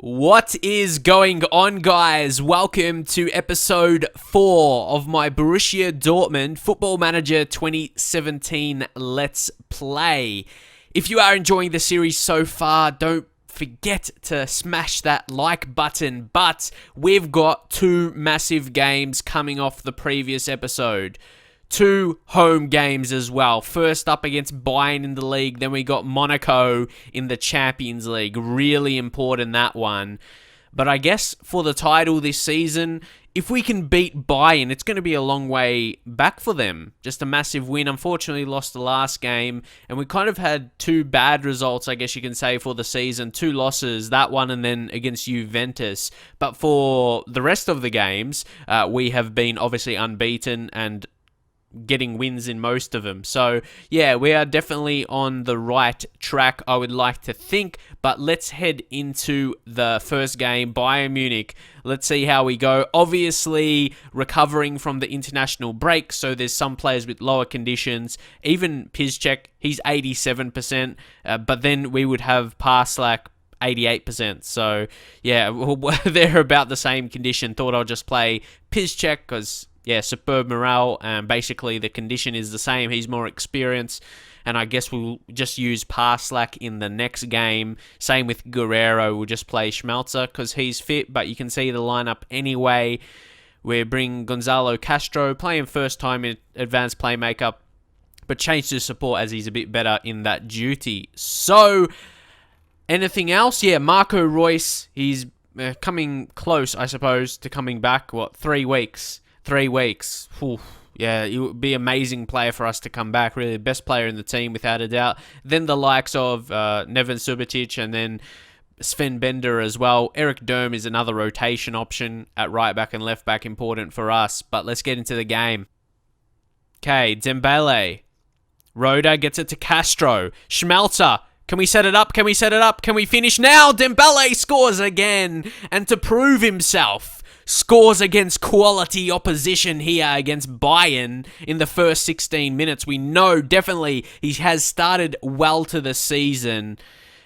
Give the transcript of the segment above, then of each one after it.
What is going on, guys? Welcome to episode 4 of my Borussia Dortmund Football Manager 2017 Let's Play. If you are enjoying the series so far, don't forget to smash that like button, but we've got 2 massive games coming off the previous episode. 2 home games as well. First up against Bayern in the league, then we got Monaco in the Champions League. Really important, that one. But I guess for the title this season, if we can beat Bayern, it's going to be a long way back for them. Just a massive win. Unfortunately, lost the last game, and we kind of had 2 bad results, I guess you can say, for the season. 2 losses, that one and then against Juventus. But for the rest of the games, we have been obviously unbeaten and getting wins in most of them. So, yeah, we are definitely on the right track, I would like to think. But let's head into the first game, Bayern Munich. Let's see how we go. Obviously, recovering from the international break, so there's some players with lower conditions. Even Piszczek, he's 87%, but then we would have Parslak 88%. So, yeah, they're about the same condition. Thought I'll just play Piszczek because, yeah, superb morale, and basically the condition is the same. He's more experienced, and I guess we'll just use Parslak in the next game. Same with Guerrero. We'll just play Schmelzer because he's fit, but you can see the lineup anyway. We bring Gonzalo Castro, playing first time in advanced playmaker, but change to support as he's a bit better in that duty. So, anything else? Yeah, Marco Reus, he's coming close, I suppose, to coming back. 3 weeks? 3 weeks. Oof. Yeah, it would be an amazing player for us to come back. Really, the best player in the team, without a doubt. Then the likes of Neven Subotic and then Sven Bender as well. Eric Durm is another rotation option at right back and left back, important for us. But let's get into the game. Okay, Dembele. Roda gets it to Castro. Schmelzer. Can we set it up? Can we set it up? Can we finish now? Dembele scores again. And to prove himself, scores against quality opposition here against Bayern in the first 16 minutes. We know definitely he has started well to the season.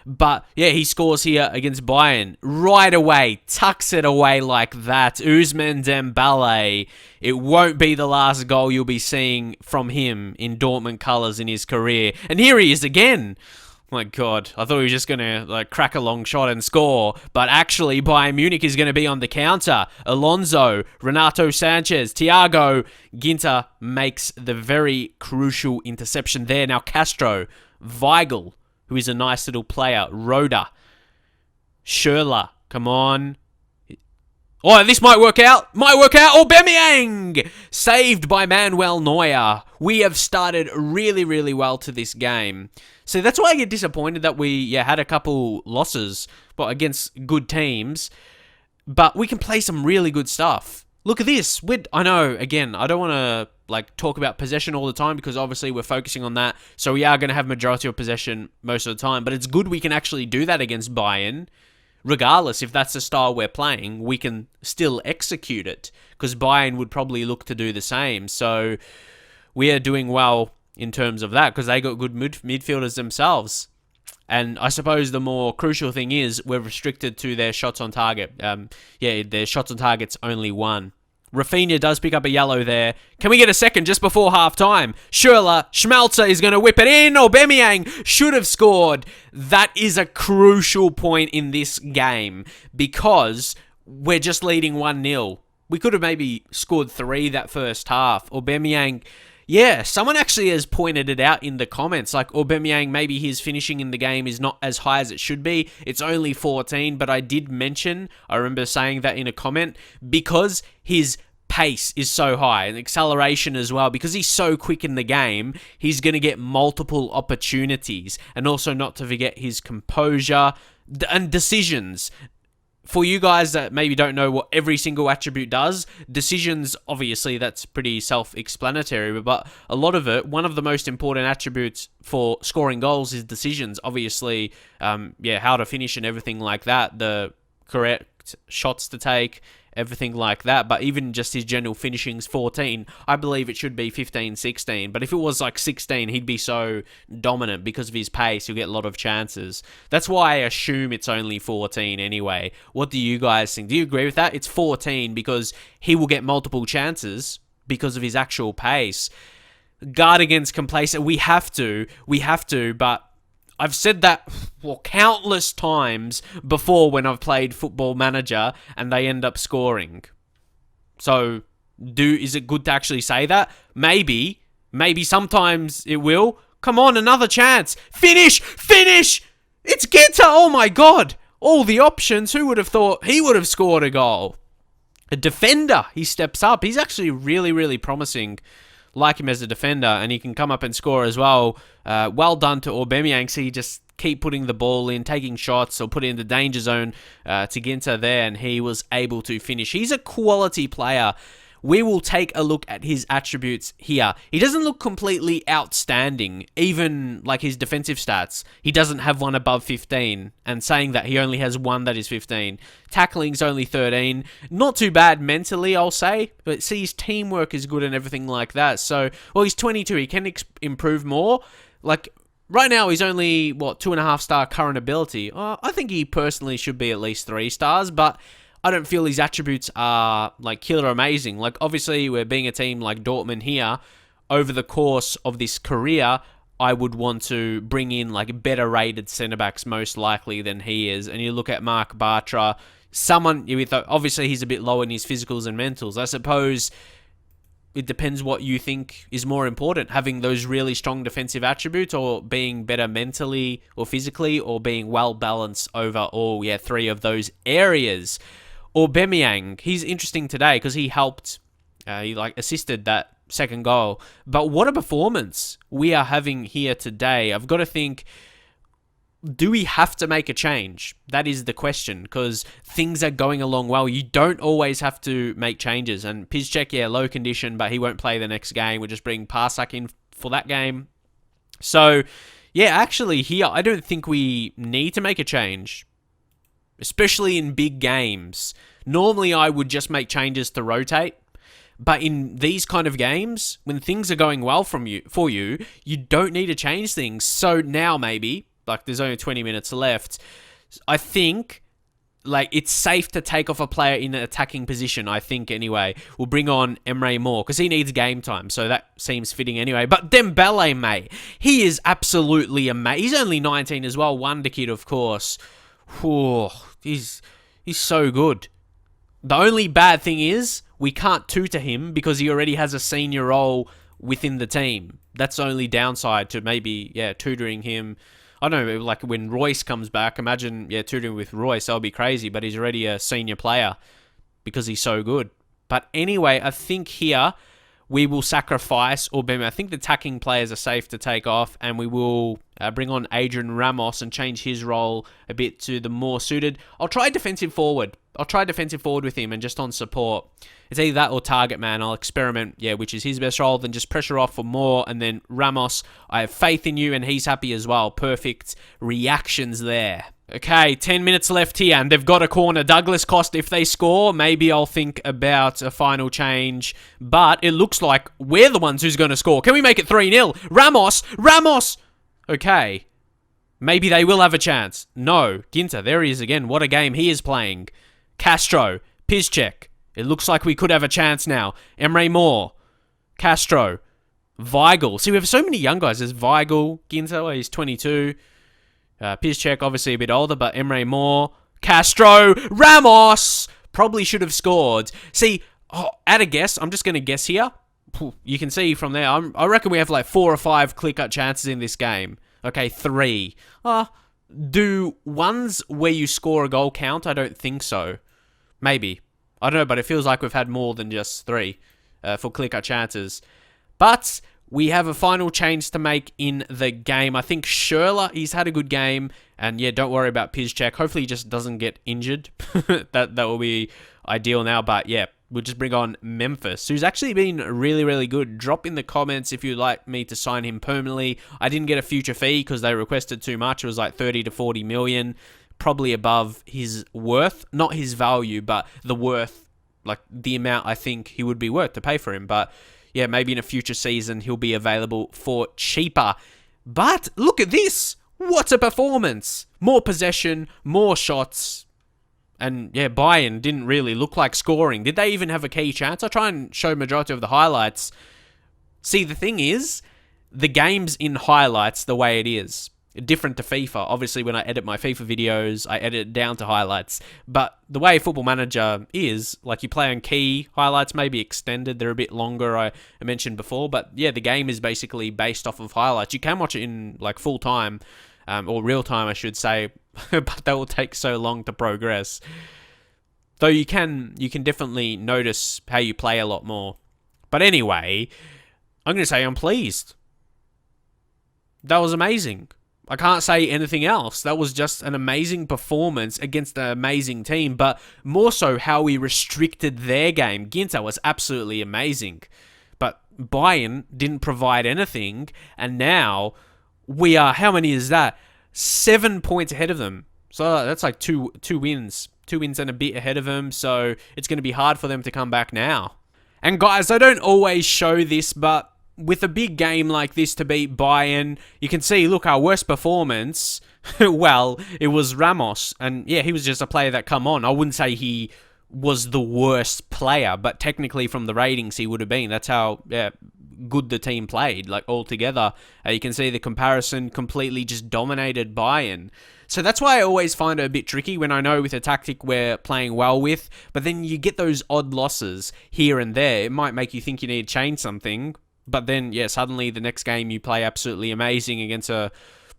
But yeah, he scores here against Bayern right away, tucks it away like that. Ousmane Dembele. It won't be the last goal you'll be seeing from him in Dortmund colours in his career. And here he is again. My God, I thought he was just going to crack a long shot and score, but actually Bayern Munich is going to be on the counter. Alonso, Renato Sanchez, Thiago, Ginter makes the very crucial interception there. Now Castro, Weigl, who is a nice little player, Roda, Schürrle, come on. Oh, this might work out. Aubameyang! Saved by Manuel Neuer. We have started really, really well to this game. So that's why I get disappointed that we had a couple losses against good teams. But we can play some really good stuff. Look at this. I know, again, I don't want to talk about possession all the time because obviously we're focusing on that. So we are going to have majority of possession most of the time. But it's good we can actually do that against Bayern. Regardless if that's the style we're playing, we can still execute it because Bayern would probably look to do the same. So we are doing well in terms of that because they got good midfielders themselves. And I suppose the more crucial thing is we're restricted to their shots on target. Their shots on target's only 1. Rafinha does pick up a yellow there. Can we get a second just before half-time? Schmelzer is going to whip it in. Aubameyang should have scored. That is a crucial point in this game because we're just leading 1-0. We could have maybe scored 3 that first half. Aubameyang, someone actually has pointed it out in the comments. Aubameyang, maybe his finishing in the game is not as high as it should be. It's only 14, but I did mention, I remember saying that in a comment, because his pace is so high and acceleration as well, because he's so quick in the game, he's going to get multiple opportunities. And also not to forget his composure and decisions. For you guys that maybe don't know what every single attribute does, decisions, obviously, that's pretty self-explanatory, but a lot of it, one of the most important attributes for scoring goals is decisions. Obviously, how to finish and everything like that, the correct shots to take, everything like that. But even just his general finishing's 14. I believe it should be 15, 16. But if it was like 16, he'd be so dominant because of his pace. He'll get a lot of chances. That's why I assume it's only 14 anyway. What do you guys think? Do you agree with that? It's 14 because he will get multiple chances because of his actual pace. Guard against complacent. We have to, but I've said that countless times before when I've played Football Manager and they end up scoring. So, is it good to actually say that? Maybe sometimes it will. Come on, another chance. Finish! It's Ginter! Oh my god! All the options, who would have thought he would have scored a goal? A defender, he steps up. He's actually really, really promising. Like him as a defender, and he can come up and score as well. Well done to Aubameyang. So he just keep putting the ball in, taking shots, or put it in the danger zone to Ginter there, and he was able to finish. He's a quality player. We will take a look at his attributes here. He doesn't look completely outstanding, even like his defensive stats. He doesn't have one above 15, and saying that he only has one that is 15. Tackling's only 13. Not too bad mentally, I'll say, but see, his teamwork is good and everything like that. So, well, he's 22. He can improve more. Like, right now, he's only, 2.5 star current ability. I think he personally should be at least 3 stars, but I don't feel his attributes are like killer amazing. Like, obviously, we're being a team like Dortmund here. Over the course of this career, I would want to bring in like better rated centre backs most likely than he is. And you look at Marc Bartra, someone with obviously he's a bit low in his physicals and mentals. I suppose it depends what you think is more important, having those really strong defensive attributes or being better mentally or physically or being well balanced over all 3 of those areas. Aubameyang, he's interesting today because he helped, he assisted that second goal. But what a performance we are having here today. I've got to think, do we have to make a change? That is the question, because things are going along well. You don't always have to make changes. And Piszczek, low condition, but he won't play the next game. We'll just bring Parsak in for that game. So, actually here, I don't think we need to make a change, especially in big games. Normally, I would just make changes to rotate. But in these kind of games, when things are going well for you, you don't need to change things. So now maybe, there's only 20 minutes left, I think it's safe to take off a player in an attacking position, I think anyway. We'll bring on Emre Moore because he needs game time, so that seems fitting anyway. But Dembele, mate, he is absolutely amazing. He's only 19 as well, wonder kid, of course. Whew, he's so good. The only bad thing is we can't tutor him because he already has a senior role within the team. That's the only downside to maybe, tutoring him. I don't know, like when Royce comes back, imagine, tutoring with Royce, that'll be crazy, but he's already a senior player because he's so good. But anyway, I think here we will sacrifice Aubameyang. I think the attacking players are safe to take off, and we will bring on Adrian Ramos and change his role a bit to the more suited. I'll try defensive forward with him and just on support. It's either that or target man. I'll experiment, which is his best role, then just pressure off for more. And then Ramos, I have faith in you, and he's happy as well. Perfect reactions there. Okay, 10 minutes left here, and they've got a corner. Douglas Costa, if they score, maybe I'll think about a final change. But it looks like we're the ones who's going to score. Can we make it 3-0? Ramos! Okay. Maybe they will have a chance. No. Ginter, there he is again. What a game he is playing. Castro. Piszczek. It looks like we could have a chance now. Emre Moore. Castro. Weigl. See, we have so many young guys. There's Weigl. Ginter, he's 22. Piszczek, obviously a bit older, but Emre Moore. Castro. Ramos! Probably should have scored. See, at a guess, I'm just going to guess here. You can see from there, I reckon we have 4 or 5 clear-cut chances in this game. Okay, 3. Do ones where you score a goal count? I don't think so. Maybe. I don't know, but it feels like we've had more than just 3 for clear-cut chances. But we have a final change to make in the game. I think Schürrle, he's had a good game. And don't worry about Piszczek. Hopefully he just doesn't get injured. that will be ideal now. But we'll just bring on Memphis, who's actually been really, really good. Drop in the comments if you'd like me to sign him permanently. I didn't get a future fee because they requested too much. It was 30 to 40 million. Probably above his worth. Not his value, but the worth like the amount I think he would be worth to pay for him. But yeah, maybe in a future season he'll be available for cheaper. But look at this. What a performance. More possession, more shots. And yeah, Bayern didn't really look like scoring. Did they even have a key chance? I try and show majority of the highlights. See, the thing is, the game's in highlights the way it is. Different to FIFA. Obviously, when I edit my FIFA videos, I edit it down to highlights. But the way Football Manager is, like you play on key highlights, maybe extended. They're a bit longer, I mentioned before. But yeah, the game is basically based off of highlights. You can watch it in like full time, or real time, I should say. But that will take so long to progress. Though you can definitely notice how you play a lot more. But anyway, I'm going to say I'm pleased. That was amazing. I can't say anything else. That was just an amazing performance against an amazing team, but more so how we restricted their game. Ginter was absolutely amazing, but Bayern didn't provide anything, and now we are, how many is that? 7 points ahead of them. So that's like two wins. 2 wins and a bit ahead of them, so it's going to be hard for them to come back now. And guys, I don't always show this, but with a big game like this to beat Bayern, you can see, look, our worst performance, well, it was Ramos. And yeah, he was just a player that come on. I wouldn't say he was the worst player, but technically from the ratings, he would have been. That's how good the team played, like altogether. You can see the comparison completely just dominated Bayern. So that's why I always find it a bit tricky when I know with a tactic we're playing well with, but then you get those odd losses here and there. It might make you think you need to change something. But then, yeah, suddenly the next game you play absolutely amazing against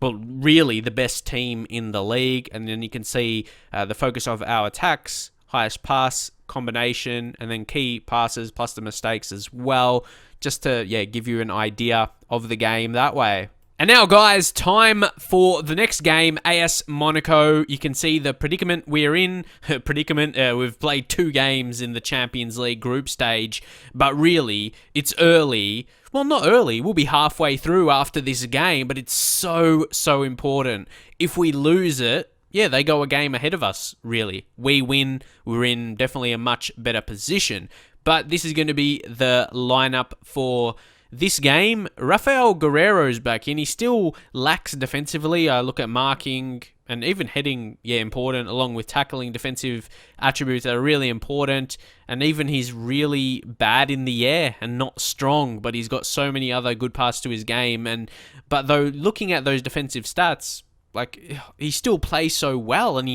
really the best team in the league. And then you can see the focus of our attacks, highest pass combination, and then key passes plus the mistakes as well. Just to, give you an idea of the game that way. And now, guys, time for the next game, AS Monaco. You can see the predicament we're in. We've played 2 games in the Champions League group stage, but really, it's early. Well, not early. We'll be halfway through after this game, but it's so important. If we lose it, they go a game ahead of us, really. We win, we're in definitely a much better position. But this is going to be the lineup for this game. Rafael Guerreiro's back in. He still lacks defensively. I look at marking and even heading, important, along with tackling, defensive attributes that are really important. And even he's really bad in the air and not strong, but he's got so many other good parts to his game. But though, looking at those defensive stats, like, he still plays so well, and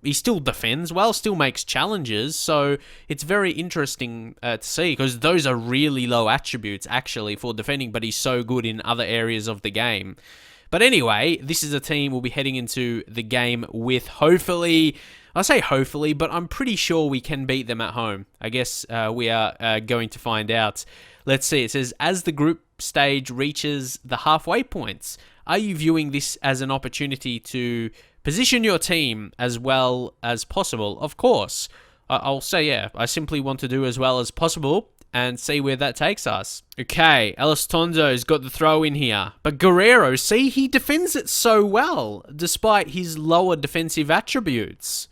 he still defends well, still makes challenges, so it's very interesting to see, because those are really low attributes, actually, for defending, but he's so good in other areas of the game. But anyway, this is a team we'll be heading into the game with, hopefully. I say hopefully, but I'm pretty sure we can beat them at home. I guess we are going to find out. Let's see, it says, as the group stage reaches the halfway points, are you viewing this as an opportunity to position your team as well as possible? Of course. I'll say, I simply want to do as well as possible and see where that takes us. Okay, Elostondo's got the throw in here. But Guerreiro, see, he defends it so well, despite his lower defensive attributes.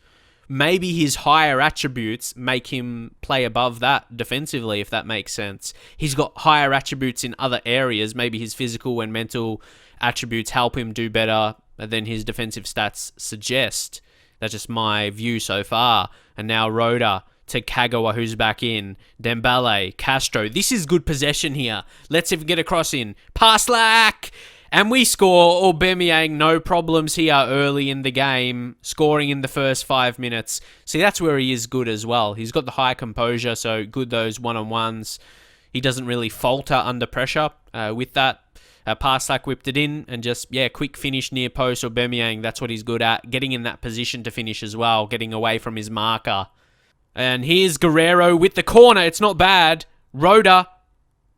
Maybe his higher attributes make him play above that defensively, if that makes sense. He's got higher attributes in other areas. Maybe his physical and mental attributes help him do better than his defensive stats suggest. That's just my view so far. And now Roda to Kagawa, who's back in. Dembele, Castro. This is good possession here. Let's see if we get a cross in. Paslak! And we score. Aubameyang, no problems here early in the game, scoring in the first 5 minutes. See, that's where he is good as well. He's got the high composure, so good those one-on-ones. He doesn't really falter under pressure with that. Paslak whipped it in, and just, quick finish near post. Aubameyang, that's what he's good at. Getting in that position to finish as well, getting away from his marker. And here's Guerreiro with the corner. It's not bad. Roda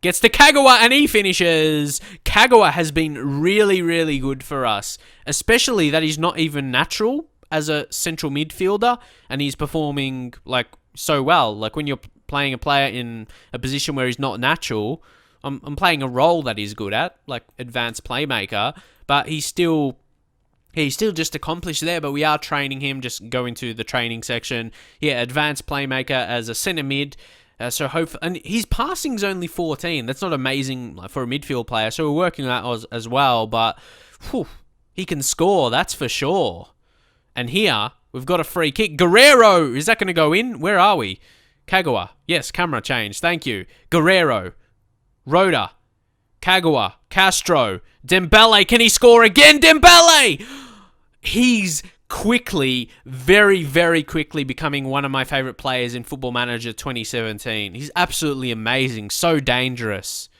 gets to Kagawa, and he finishes. Kagawa has been really good for us, especially that he's not even natural as a central midfielder, and he's performing like so well. Like when you're playing a player in a position where he's not natural, I'm playing a role that he's good at, like advanced playmaker, but he's still He's still just accomplished there, but we are training him. Just go into the training section. Yeah, advanced playmaker as a centre mid. So hopefully, and his passing's only 14. That's not amazing like, for a midfield player. So we're working on that as well. But whew, he can score, that's for sure. And here we've got a free kick. Guerrero, is that going to go in? Where are we? Kagawa. Yes, camera change. Thank you. Guerrero, Rhoda, Kagawa, Castro, Dembele. Can he score again? Dembele. He's quickly, very, very quickly becoming one of my favourite players in Football Manager 2017. He's absolutely amazing. So dangerous.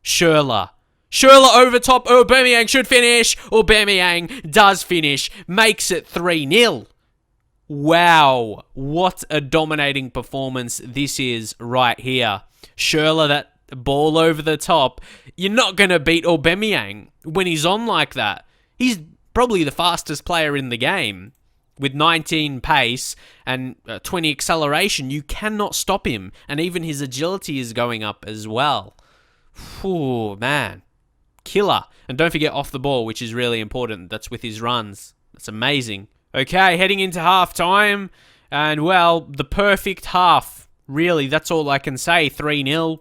Schürrle over top. Aubameyang should finish. Aubameyang does finish. Makes it 3-0. Wow. What a dominating performance this is right here. Schürrle, that ball over the top. You're not going to beat Aubameyang when he's on like that. He's probably the fastest player in the game. With 19 pace and 20 acceleration, you cannot stop him. And even his agility is going up as well. Ooh, man. Killer. And don't forget off the ball, which is really important. That's with his runs. That's amazing. Okay, heading into half time. And, well, the perfect half. Really, that's all I can say. 3-0.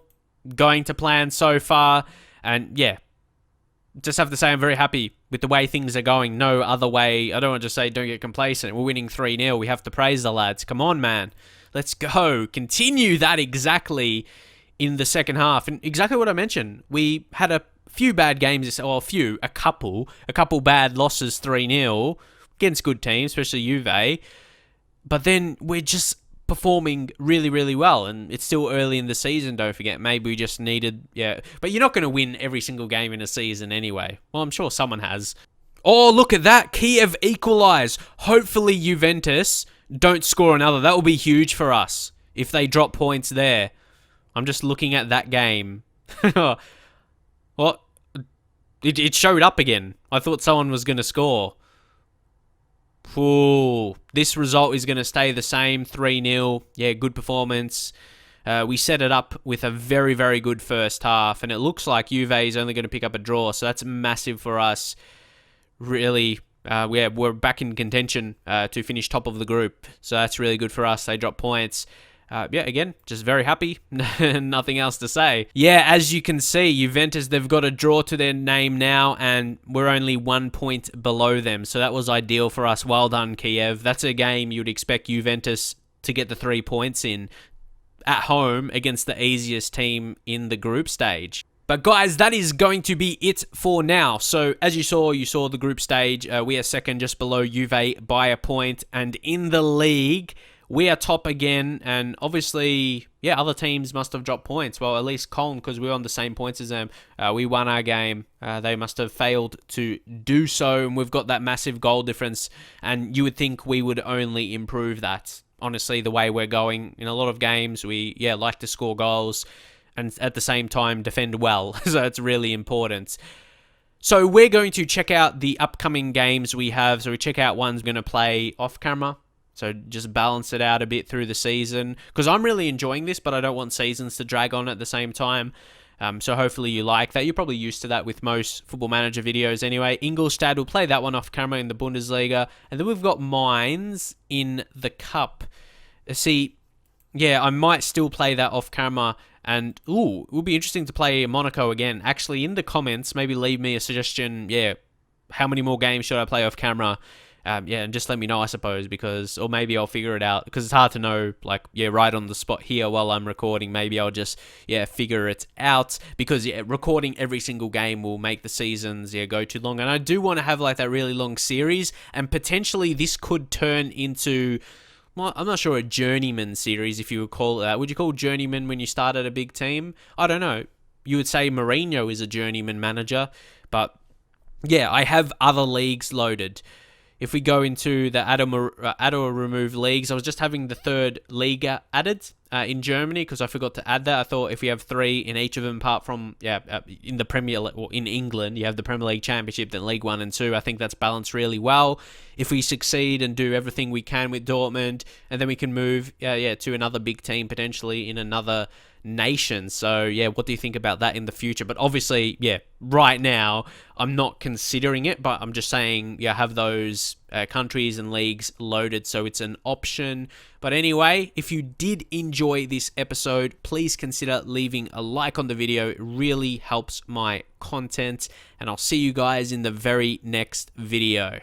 Going to plan so far. And, yeah. Just have to say I'm very happy with the way things are going. No other way. I don't want to just say don't get complacent. We're winning 3-0. We have to praise the lads. Come on, man. Let's go. Continue that exactly in the second half. And exactly what I mentioned. We had a few bad games. Or a couple bad losses 3-0 against good teams, especially Juve. But then we're just performing really, really well. And it's still early in the season, don't forget. Maybe we just needed... Yeah. But you're not going to win every single game in a season anyway. Well, I'm sure someone has. Oh, look at that. Kiev equalise. Hopefully Juventus don't score another. That will be huge for us if they drop points there. I'm just looking at that game. What? It showed up again. I thought someone was going to score. Ooh, this result is going to stay the same, 3-0. Yeah, good performance. We set it up with a very, very good first half, and it looks like Juve is only going to pick up a draw, so that's massive for us. Really, we're back in contention to finish top of the group, so that's really good for us. They drop points. Again, just very happy. Nothing else to say. Yeah, as you can see, Juventus, they've got a draw to their name now, and we're only 1 point below them. So that was ideal for us. Well done, Kiev. That's a game you'd expect Juventus to get the 3 points in at home against the easiest team in the group stage. But guys, that is going to be it for now. So as you saw the group stage. We are second, just below Juve by a point. And in the league, we are top again, and obviously, yeah, other teams must have dropped points. Well, at least Cologne, because we're on the same points as them. We won our game. They must have failed to do so, and we've got that massive goal difference, and you would think we would only improve that. Honestly, the way we're going in a lot of games, we, like to score goals, and at the same time, defend well. So it's really important. So we're going to check out the upcoming games we have. So we check out ones we're going to play off camera. So just balance it out a bit through the season. Because I'm really enjoying this, but I don't want seasons to drag on at the same time. So hopefully you like that. You're probably used to that with most Football Manager videos anyway. Ingolstadt, we'll play that one off camera in the Bundesliga. And then we've got Mainz in the Cup. See, yeah, I might still play that off camera. And, ooh, it would be interesting to play Monaco again. Actually, in the comments, maybe leave me a suggestion. Yeah, how many more games should I play off camera? And just let me know, I suppose, or maybe I'll figure it out, because it's hard to know, right on the spot here while I'm recording. Maybe I'll just, figure it out, because, recording every single game will make the seasons, go too long, and I do want to have, that really long series, and potentially this could turn into, well, I'm not sure, a journeyman series, if you would call it that. Would you call journeyman when you start at a big team? I don't know. You would say Mourinho is a journeyman manager, but, I have other leagues loaded. If we go into the add or remove leagues, I was just having the third Liga added in Germany, because I forgot to add that. I thought if we have 3 in each of them, apart from, in the Premier League, or in England, you have the Premier League Championship, then League 1 and 2. I think that's balanced really well. If we succeed and do everything we can with Dortmund, and then we can move, to another big team potentially in another nations. So yeah, what do you think about that in the future? But obviously, yeah, right now I'm not considering it, but I'm just saying, yeah, have those countries and leagues loaded so it's an option. But anyway, if you did enjoy this episode, please consider leaving a like on the video. It really helps my content, and I'll see you guys in the very next video.